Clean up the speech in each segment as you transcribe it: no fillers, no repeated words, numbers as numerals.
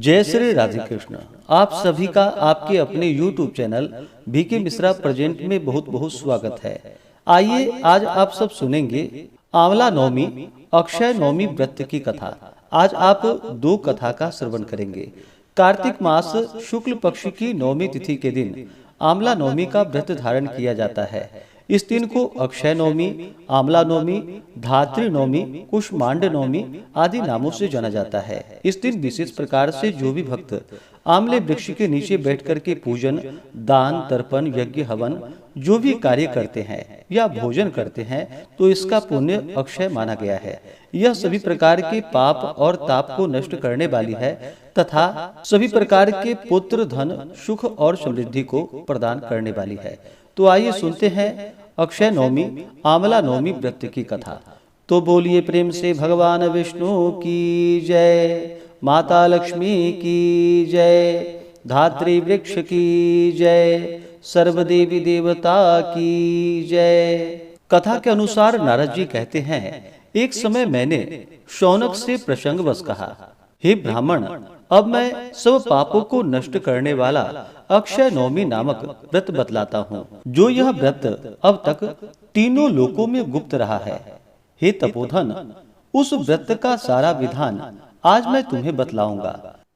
जय श्री राधे कृष्ण। आप सभी का आपके अपने YouTube channel BK Mishra present में बहुत बहुत स्वागत है। आइए आज आप सब सुनेंगे आंवला नवमी अक्षय नवमी व्रत की कथा। आज आप दो कथा का श्रवण करेंगे। कार्तिक मास शुक्ल पक्ष की नवमी तिथि के दिन आंवला नवमी का व्रत धारण किया जाता है। इस दिन को अक्षय नवमी, आंवला नवमी, धात्री नवमी, कुष्मांड नवमी आदि नामों से जाना जाता है। इस दिन विशेष प्रकार से जो भी भक्त आंवले वृक्ष के नीचे बैठकर के पूजन, दान, तर्पण, यज्ञ, हवन जो भी कार्य करते हैं या भोजन करते हैं तो इसका पुण्य अक्षय माना गया है। यह सभी प्रकार के पाप और ताप को नष्ट करने वाली है तथा सभी प्रकार के पुत्र, धन, सुख और समृद्धि को प्रदान करने वाली है। तो आइए सुनते हैं अक्षय नवमी आंवला नवमी व्रत की कथा। तो बोलिए प्रेम से भगवान विष्णु की जय, माता लक्ष्मी की जय, धात्री वृक्ष की जय, सर्वदेवी देवता की जय। कथा के अनुसार नारद जी कहते हैं, एक समय मैंने शौनक से प्रसंगवश कहा, हे ब्राह्मण, अब मैं सब पापों को नष्ट करने वाला अक्षय नवमी नामक व्रत बतलाता हूँ। जो यह व्रत अब तक तीनों लोकों में गुप्त रहा है। हे तपोधन, उस व्रत का सारा विधान आज मैं तुम्हें बतलाऊंगा।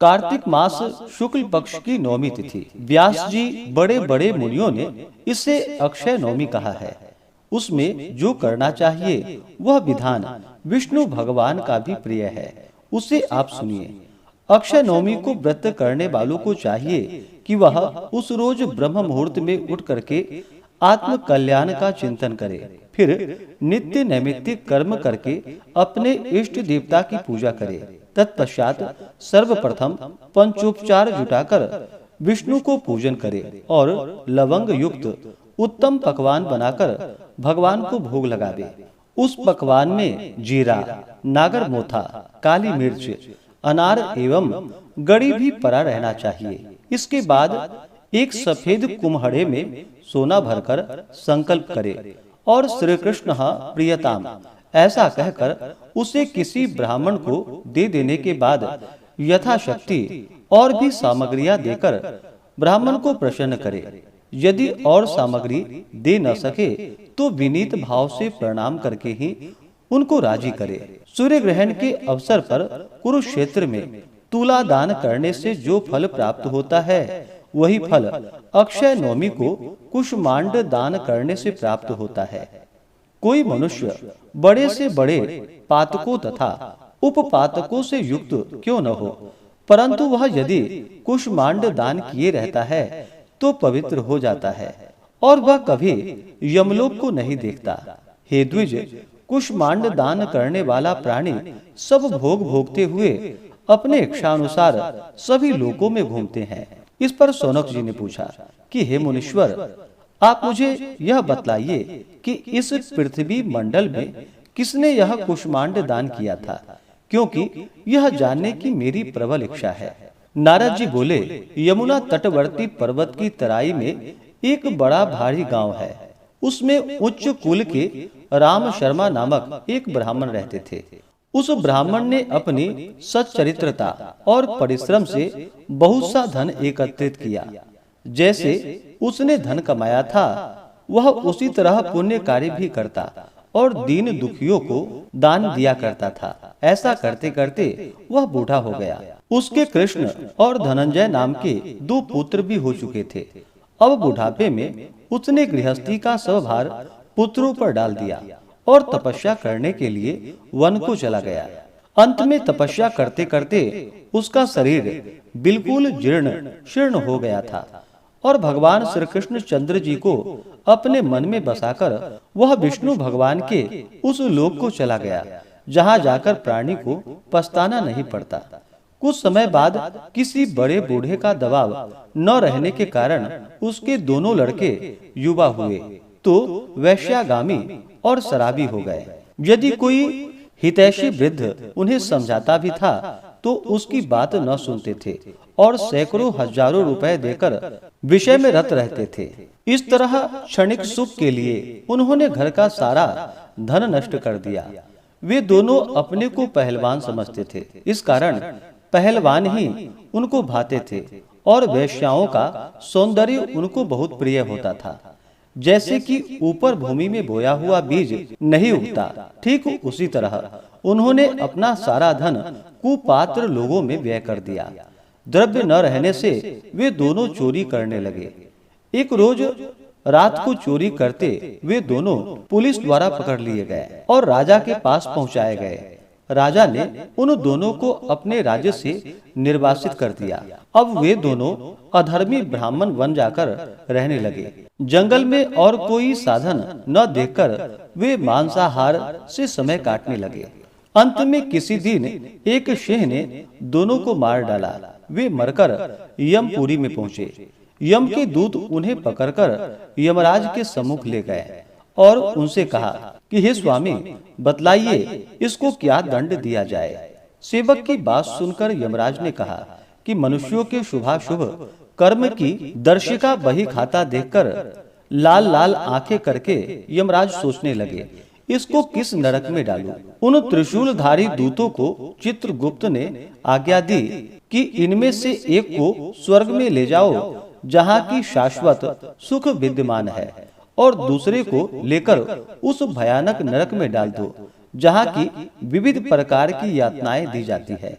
कार्तिक मास शुक्ल पक्ष की नवमी तिथि, व्यास जी बड़े बड़े मुनियों ने इसे अक्षय नवमी कहा है। उसमें जो करना चाहिए वह विधान विष्णु भगवान का भी प्रिय है, उसे आप सुनिए। अक्षय नवमी को व्रत करने वालों को चाहिए कि वह उस रोज ब्रह्म मुहूर्त में उठ करके आत्म कल्याण का चिंतन करे, फिर नित्य नैमित्तिक कर्म करके अपने इष्ट देवता की पूजा करे। तत्पश्चात सर्वप्रथम पंचोपचार जुटाकर विष्णु को पूजन करे और लवंग युक्त उत्तम पकवान बनाकर भगवान को भोग लगावे। उस पकवान में जीरा, नागर मोथा, काली मिर्च, अनार एवं गड़ी भी पड़ा रहना चाहिए। इसके बाद एक सफेद कुम्हड़े में सोना भरकर संकल्प करे और श्री कृष्ण प्रियताम ऐसा कहकर उसे किसी ब्राह्मण को दे देने के बाद यथाशक्ति और भी सामग्रियां देकर ब्राह्मण को प्रसन्न करे। यदि और सामग्री दे न सके तो विनीत भाव से प्रणाम करके ही उनको राजी करे। सूर्य ग्रहण के अवसर पर कुरुक्षेत्र में तुला दान करने से जो फल प्राप्त होता है वही फल अक्षय नवमी को कुष्मांड दान करने से प्राप्त होता है। कोई मनुष्य बड़े से बड़े पातकों तथा उपपातकों से युक्त क्यों न हो, परंतु वह यदि कुष्मांड दान किए रहता है तो पवित्र हो जाता है और वह कभी यमलोक को नहीं देखता। हे द्विज, कुष्मांड दान करने वाला प्राणी सब भोग भोगते हुए अपने इच्छानुसार सभी लोकों में घूमते हैं। इस पर शौनक जी ने पूछा कि हे मुनीश्वर, आप मुझे यह बतलाइए कि इस पृथ्वी मंडल में किसने यह कुष्मांड दान किया था, क्योंकि यह जानने की मेरी प्रबल इच्छा है। नारद जी बोले, यमुना तटवर्ती पर्वत की तराई में एक बड़ा भारी गांव है। उसमें उच्च कुल के राम शर्मा नामक एक ब्राह्मण रहते थे। उस ब्राह्मण ने अपनी सच्चरित्रता और परिश्रम से बहुत सा धन एकत्रित किया। जैसे उसने धन कमाया था वह उसी तरह पुण्य कार्य भी करता और दीन दुखियों को दान दिया करता था। ऐसा करते करते वह बूढ़ा हो गया। उसके कृष्ण और धनंजय नाम के दो पुत्र भी हो चुके थे। अब बुढ़ापे में उसने गृहस्थी का स्वभार पुत्रों पर डाल दिया और तपस्या करने के लिए वन को चला गया। अंत में तपस्या करते करते उसका शरीर बिल्कुल जीर्ण शीर्ण हो गया था और भगवान श्री कृष्ण चंद्र जी को अपने मन में बसाकर वह विष्णु भगवान के उस लोक को चला गया जहाँ जाकर प्राणी को पछताना नहीं पड़ता। कुछ समय बाद किसी बड़े बूढ़े का दबाव न रहने के कारण उसके दोनों लड़के युवा हुए तो वैश्यागामी और शराबी हो गए। यदि कोई हितैषी वृद्ध उन्हें समझाता भी था तो उसकी बात न सुनते थे और सैकड़ों हजारों रुपए देकर विषय में रत रहते थे। इस तरह क्षणिक सुख के लिए उन्होंने घर का सारा धन नष्ट कर दिया। वे दोनों अपने को पहलवान समझते थे। इस कारण पहलवान ही उनको भाते थे और वेश्याओं का सौंदर्य उनको बहुत प्रिय होता था। जैसे कि ऊपर भूमि में बोया हुआ बीज नहीं उगता, ठीक उसी तरह उन्होंने अपना सारा धन कुपात्र लोगों में व्यय कर दिया। द्रव्य न रहने से वे दोनों चोरी करने लगे। एक रोज रात को चोरी करते वे दोनों पुलिस द्वारा पकड़ लिए गए और राजा के पास पहुंचाए गए। राजा ने उन दोनों को अपने राज्य से निर्वासित कर दिया। अब वे दोनों अधर्मी ब्राह्मण बन जाकर रहने लगे। जंगल में और कोई साधन न देखकर वे मांसाहार से समय काटने लगे। अंत में किसी दिन एक सिंह ने दोनों को मार डाला। वे मरकर यमपुरी में पहुंचे। यम के दूत उन्हें पकड़कर यमराज के सम्मुख ले गए और उनसे कहा कि हे स्वामी, बतलाइए इसको क्या दंड दिया जाए। सेवक की बात सुनकर यमराज ने कहा कि मनुष्यों के शुभाशुभ कर्म की दर्शिका बही खाता देखकर लाल लाल आंखें करके यमराज सोचने लगे, इसको किस नरक में डालूं। उन त्रिशूलधारी दूतों को चित्रगुप्त ने आज्ञा दी कि इनमें से एक को स्वर्ग में ले जाओ जहाँ की शाश्वत सुख विद्यमान है, और दूसरे को लेकर उस भयानक नरक में डाल दो जहाँ की विविध प्रकार की यातनाएं दी जाती है।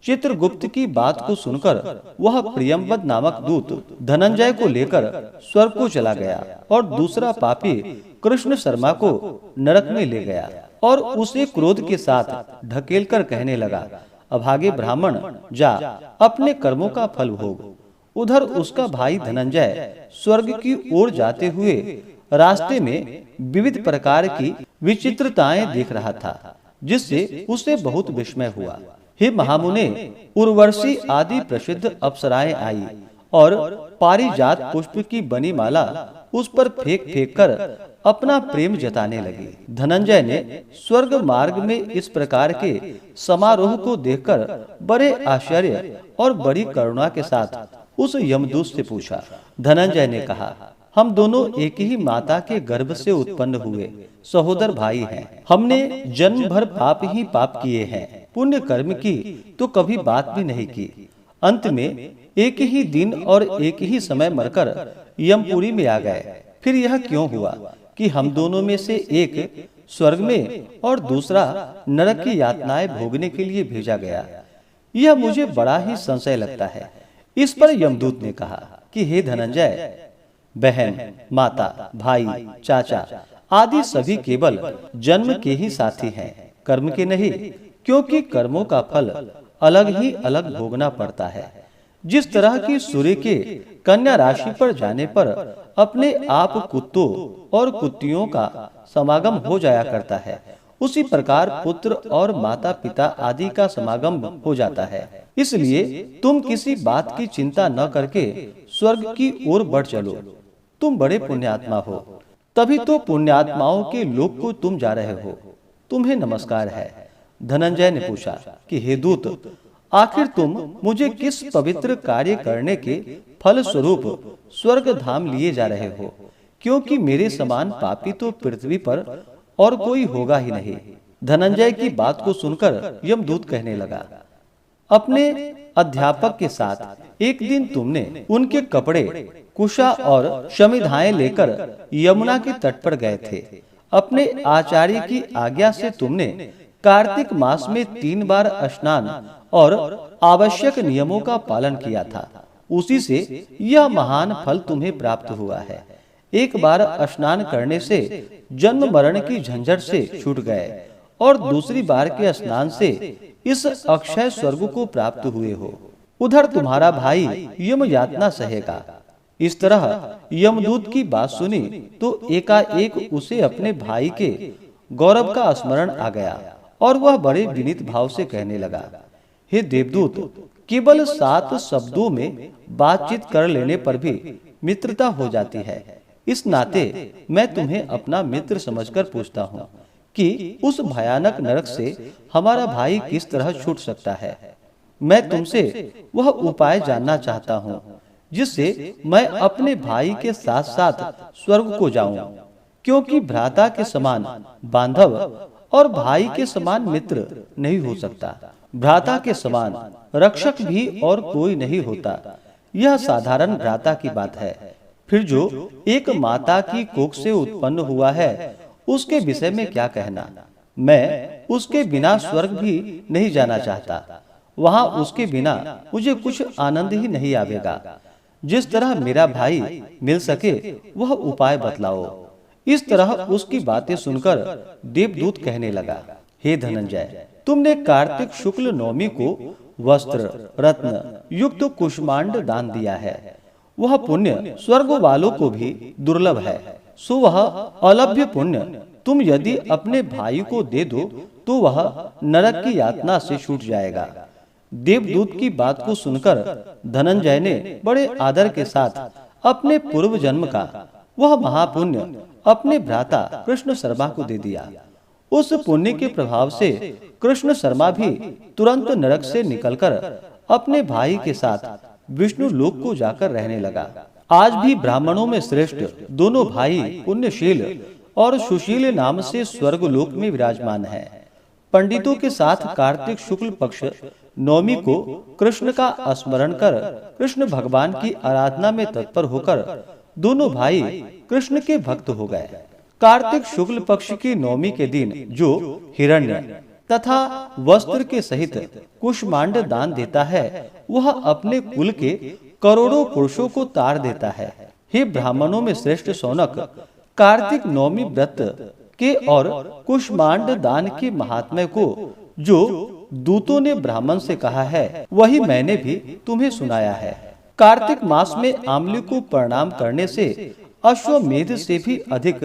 चित्रगुप्त की बात को सुनकर वह प्रियंवद नामक दूत धनंजय को लेकर स्वर्ग को चला गया और दूसरा पापी कृष्ण शर्मा को नरक में ले गया और उसे क्रोध के साथ ढकेलकर कहने लगा, अभागे ब्राह्मण, जा अपने कर्मों का फल भोग। उधर उसका भाई धनंजय स्वर्ग की ओर जाते हुए रास्ते में विविध प्रकार की विचित्रताएं देख रहा था, जिससे उसे बहुत विस्मय हुआ। हे महामुने, उर्वशी आदि प्रसिद्ध अप्सराएं आई और पारिजात पुष्प की बनी माला उस पर फेंक फेंक कर अपना प्रेम जताने लगी। धनंजय ने स्वर्ग मार्ग में इस प्रकार के समारोह को देखकर बड़े आश्चर्य और बड़ी करुणा के साथ उस यमदूत से पूछा। धनंजय ने कहा, हम दोनों एक ही माता के गर्भ से उत्पन्न हुए सहोदर भाई हैं। हमने जन्म भर पाप ही पाप किए हैं, पुण्य कर्म की तो कभी बात भी नहीं की। अंत में एक ही दिन और एक ही समय मरकर यमपुरी में आ गए। फिर यह क्यों हुआ कि हम दोनों में से एक स्वर्ग में और दूसरा नरक की यातनाएं भोगने के लिए भेजा गया? यह मुझे बड़ा ही संशय लगता है। इस पर यमदूत ने कहा कि हे धनंजय, बहन, माता, भाई, चाचा आदि सभी केवल जन्म के ही साथी हैं, कर्म के नहीं, क्योंकि कर्मों का फल अलग ही अलग भोगना पड़ता है। जिस तरह की सूर्य के कन्या राशि पर जाने पर अपने आप कुत्तों और कुत्तियों का समागम हो जाया करता है, उसी प्रकार पुत्र और माता पिता आदि का समागम हो जाता है। इसलिए तुम किसी बात की चिंता न करके स्वर्ग की ओर बढ़ चलो। तुम बड़े पुण्यात्मा हो, तभी तो पुण्यात्माओं के लोक को तुम जा रहे हो। तुम्हें नमस्कार है। धनंजय ने पूछा कि हे दूत, आखिर तुम मुझे किस पवित्र कार्य करने के फल स्वरूप स्वर्ग धाम लिए जा रहे हो? क्योंकि मेरे समान पापी तो पृथ्वी पर और कोई होगा ही नहीं। धनंजय की बात को सुनकर यमदूत कहने लगा, अपने अध्यापक के साथ एक दिन तुमने उनके कपड़े, कुशा और शमिधाएं लेकर यमुना के तट पर गए थे। अपने आचार्य की आज्ञा से तुमने कार्तिक मास में 3 बार स्नान और आवश्यक नियमों का पालन किया था। उसी से यह महान फल तुम्हें प्राप्त हुआ है। एक बार स्नान करने से जन्म मरण की झंझट से छूट गए और दूसरी बार के स्नान से इस अक्षय स्वर्ग को प्राप्त हुए हो। उधर तुम्हारा भाई यम यातना सहेगा। इस तरह यमदूत की बात सुनी तो एकाएक उसे अपने भाई के गौरव का स्मरण आ गया और वह बड़े विनीत भाव से कहने लगा, हे देवदूत, केवल 7 शब्दों में बातचीत कर लेने पर भी मित्रता हो जाती है। इस नाते मैं तुम्हें अपना मित्र समझकर पूछता हूँ कि उस भयानक नरक से हमारा भाई किस तरह छूट सकता है। मैं तुमसे वह उपाय जानना चाहता हूँ जिससे मैं अपने भाई के साथ साथ स्वर्ग को जाऊं, क्योंकि भ्राता के समान बांधव और भाई के समान मित्र नहीं हो सकता। भ्राता के समान रक्षक भी और कोई नहीं होता। यह साधारण भ्राता की बात है। फिर जो एक माता की कोख से उत्पन्न हुआ है, उसके विषय में क्या कहना। मैं उसके बिना स्वर्ग भी नहीं जाना चाहता। वहां उसके बिना मुझे कुछ आनंद ही नहीं आवेगा। जिस तरह मेरा भाई मिल सके वह उपाय बतलाओ। इस तरह उसकी बातें सुनकर देवदूत कहने लगा, हे धनंजय, तुमने कार्तिक शुक्ल नवमी को वस्त्र रत्न युक्त कुष्मांड दान दिया है। वह पुण्य स्वर्ग वालों को भी दुर्लभ है। सो वह अलभ्य पुण्य तुम यदि अपने भाई को दे दो तो वह नरक की यातना से छूट जाएगा। देवदूत की बात को सुनकर धनंजय ने बड़े आदर के साथ अपने पूर्व जन्म का वह महापुण्य अपने भ्राता कृष्ण शर्मा को दे दिया। उस पुण्य के प्रभाव से कृष्ण शर्मा भी तुरंत नरक से निकलकर अपने भाई के साथ विष्णु लोक को जाकर रहने लगा। आज भी ब्राह्मणों में श्रेष्ठ दोनों भाई पुण्यशील और सुशील नाम से स्वर्ग लोक में विराजमान हैं। पंडितों के साथ कार्तिक शुक्ल पक्ष नवमी को कृष्ण का स्मरण कर कृष्ण भगवान की आराधना में तत्पर होकर दोनों भाई कृष्ण के भक्त हो गए। कार्तिक शुक्ल पक्ष की नवमी के दिन जो हिरण्य तथा वस्त्र के सहित कुष्मांड दान देता है, वह अपने कुल के करोड़ों पुरुषों को तार देता है। हे ब्राह्मणों में श्रेष्ठ शौनक, कार्तिक नवमी व्रत के और कुष्मांड दान के महात्म्य को जो दूतों ने ब्राह्मण से कहा है, वही मैंने भी तुम्हें सुनाया है। कार्तिक मास में आमली को प्रणाम करने से अश्वमेध से भी अधिक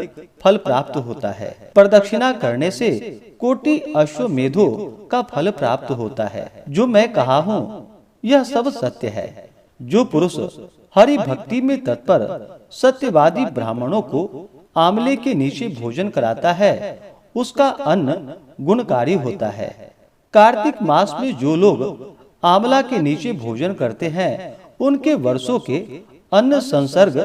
फल प्राप्त होता है। प्रदक्षिणा करने से कोटि अश्वमेधों का फल प्राप्त होता है। जो मैं कहा हूँ यह सब सत्य है। जो पुरुष हरि भक्ति में तत्पर सत्यवादी ब्राह्मणों को आमले के नीचे भोजन कराता है, उसका अन्न गुणकारी होता है। कार्तिक मास में जो लोग आमला के नीचे भोजन करते हैं, उनके वर्षों के अन्न संसर्ग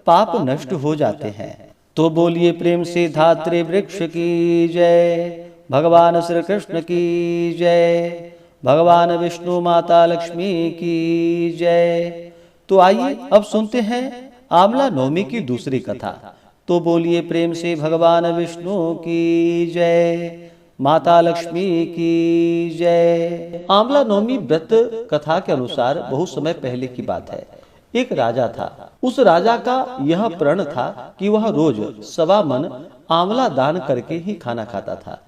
पाप नष्ट हो जाते हैं। तो बोलिए प्रेम से धात्री वृक्ष की जय, भगवान श्री कृष्ण की जय, भगवान विष्णु माता लक्ष्मी की जय। तो आइए अब सुनते हैं आमला नवमी की दूसरी कथा। तो बोलिए प्रेम से भगवान विष्णु की जय, माता लक्ष्मी की जय। आमला नवमी व्रत कथा के अनुसार बहुत समय पहले की बात है। एक राजा था। उस राजा का यह प्रण था कि वह रोज 1.25 मन आंवला दान करके ही खाना खाता था।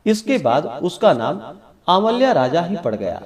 इसके बाद उसका नाम आमल्या राजा ही पड़ गया।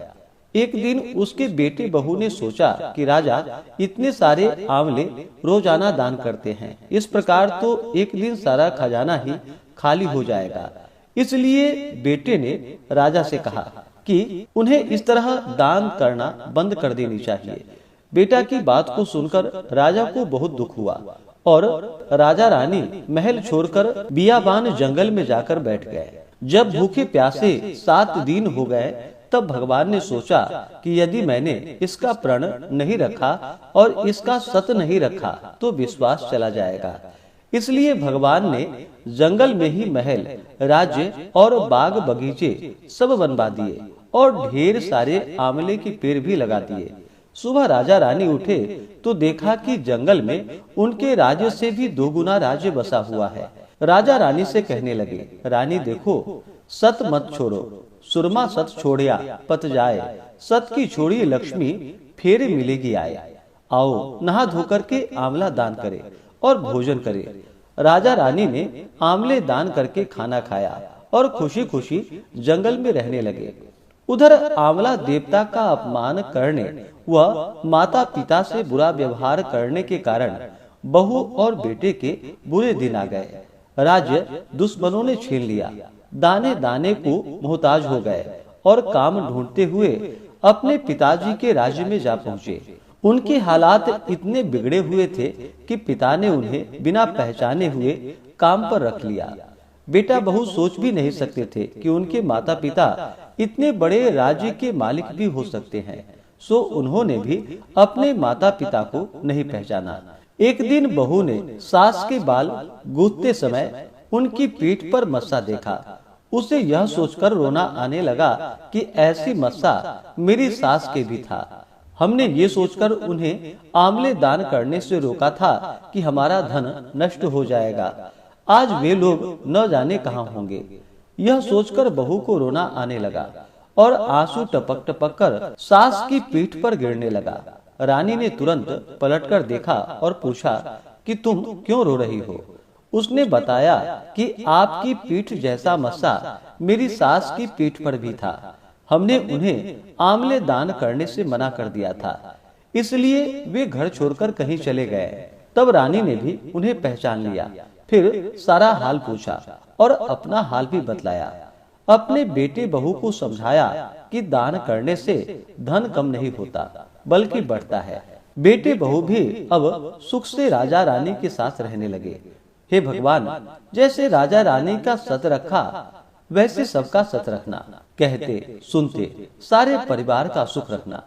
एक दिन उसके बेटे बहू ने सोचा कि राजा इतने सारे आंवले रोजाना दान करते हैं, इस प्रकार तो एक दिन सारा खजाना ही खाली हो जाएगा। इसलिए बेटे ने राजा से कहा कि उन्हें इस तरह दान करना बंद कर देनी चाहिए। बेटा की बात को सुनकर राजा को बहुत दुख हुआ और राजा रानी महल छोड़कर बियाबान जंगल में जाकर बैठ गए। जब भूखे प्यासे 7 दिन हो गए, तब भगवान ने सोचा कि यदि मैंने इसका प्रण नहीं रखा और इसका सत नहीं रखा तो विश्वास चला जाएगा। इसलिए भगवान ने जंगल में ही महल, राज्य और बाग बगीचे सब बनवा दिए और ढेर सारे आंवले के पेड़ भी लगा दिए। सुबह राजा रानी उठे तो देखा कि जंगल में उनके राज्य से भी 2 गुना राज्य बसा हुआ है। राजा रानी से कहने लगे, रानी देखो, सत मत छोड़ो, सुरमा सत छोड़िया पत जाए, सत की छोड़ी लक्ष्मी फेर मिलेगी आए। आओ नहा धोकर के आंवला दान करे और भोजन करे। राजा रानी ने आंवले दान करके खाना खाया और खुशी खुशी जंगल में रहने लगे। उधर आंवला देवता का अपमान करने व माता पिता से बुरा व्यवहार करने के कारण बहू और बेटे के बुरे दिन आ गए। राज्य दुश्मनों ने छीन लिया। दाने दाने को मोहताज हो गए और काम ढूंढते हुए अपने पिताजी के राज्य में जा पहुँचे। उनके हालात इतने बिगड़े हुए थे कि पिता ने उन्हें बिना पहचाने हुए काम पर रख लिया। बेटा बहू सोच भी नहीं सकते थे कि उनके माता पिता इतने बड़े राज्य के मालिक भी हो सकते हैं। सो उन्होंने भी अपने माता पिता को नहीं पहचाना। एक दिन बहू ने सास के बाल गूंथते समय उनकी पीठ पर मस्सा देखा। उसे यह सोचकर रोना आने लगा कि ऐसी मस्सा मेरी सास के भी था। हमने ये सोचकर उन्हें आंवले दान करने से रोका था कि हमारा धन नष्ट हो जाएगा। आज वे लोग न जाने कहाँ होंगे। यह सोचकर बहू को रोना आने लगा और आंसू टपक टपक कर सास की पीठ पर गिरने लगा। रानी ने तुरंत पलटकर देखा और पूछा कि तुम क्यों रो रही हो। उसने बताया कि आपकी पीठ जैसा मस्सा मेरी सास की पीठ पर भी था। हमने उन्हें आंवले दान करने से मना कर दिया था, इसलिए वे घर छोड़कर कहीं चले गए। तब रानी ने भी उन्हें पहचान लिया, फिर सारा हाल पूछा और अपना हाल भी बतलाया। अपने बेटे बहू को समझाया कि दान करने से धन कम नहीं होता बल्कि बढ़ता है। बेटे बहू भी अब सुख से राजा रानी के साथ रहने लगे। हे भगवान, जैसे राजा रानी का सत रखा वैसे सबका सत रखना। कहते सुनते सारे परिवार का सुख रखना।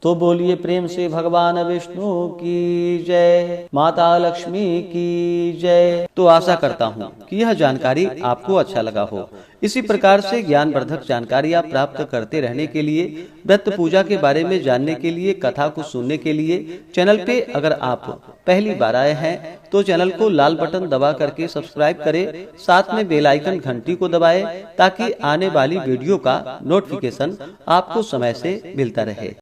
तो बोलिए प्रेम से भगवान विष्णु की जय, माता लक्ष्मी की जय। तो आशा करता हूँ कि यह जानकारी आपको अच्छा लगा हो। इसी प्रकार से ज्ञानवर्धक जानकारियाँ प्राप्त करते रहने के लिए, व्रत पूजा के बारे में जानने के लिए, कथा को सुनने के लिए चैनल पे अगर आप पहली बार आए हैं तो चैनल को लाल बटन दबा करके सब्सक्राइब करें, साथ में बेल आइकन घंटी को दबाएं ताकि आने वाली वीडियो का नोटिफिकेशन आपको समय से मिलता रहे।